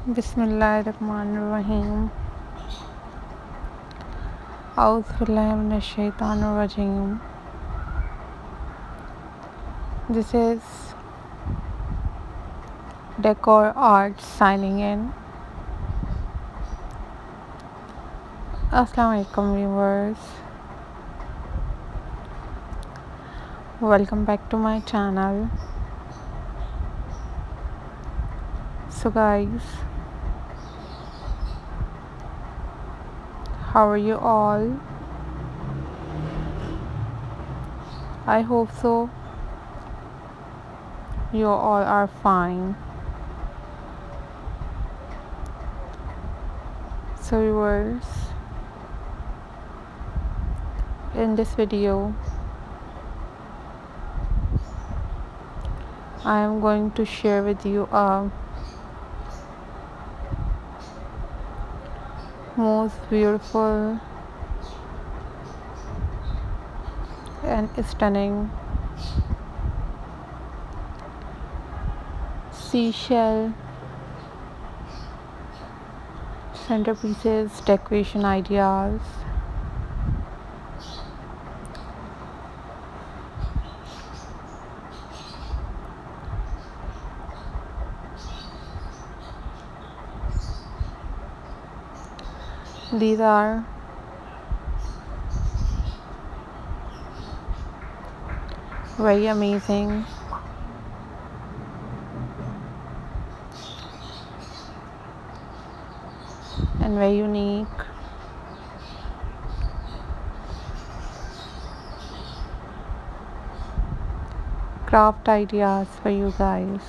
बिस्मिल्लाहिर्रहमानिर्रहीम। औज़ुबिल्लाहि मिनश्शैतानिर्रजीम। This is Decor Art signing in. Assalamu alaikum viewers. Welcome back to my channel. So guys, how are you all? I hope so. You all are fine. So viewers, in this video I am going to share with you a most beautiful and stunning seashell centerpieces decoration ideas. These are very amazing and very unique craft ideas for you guys.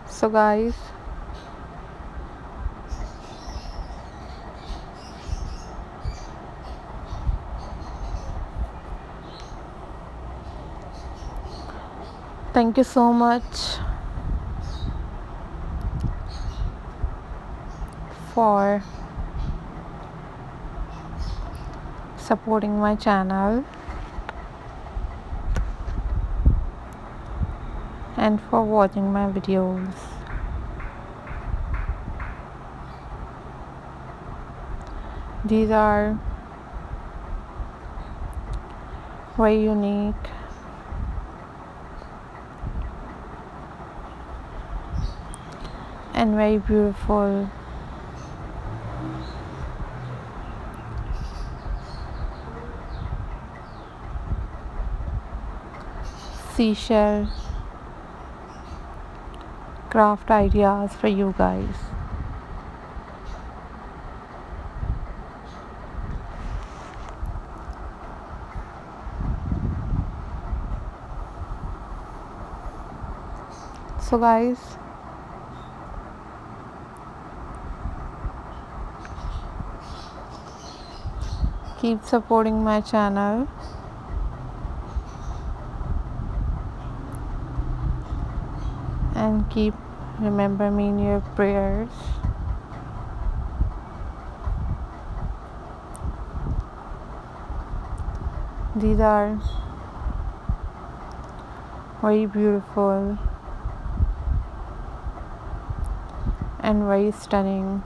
So guys, thank you so much for supporting my channel and for watching my videos. These are very unique and very beautiful seashell craft ideas for you guys. So guys, keep supporting my channel and keep remember me in your prayers. These are very beautiful and very stunning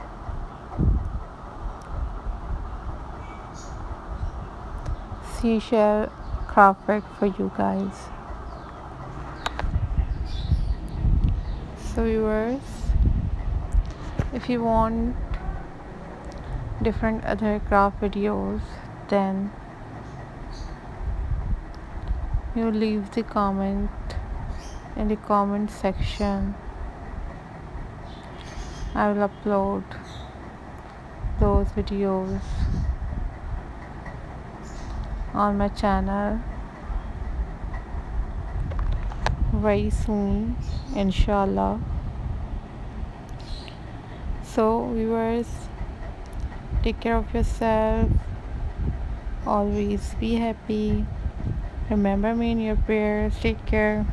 seashell craft work for you guys. So viewers, if you want different other craft videos, then you leave the comment in the comment section. I will upload those videos on my channel very soon, inshallah. So viewers, take care of yourself, always be happy, remember me in your prayers. Take care.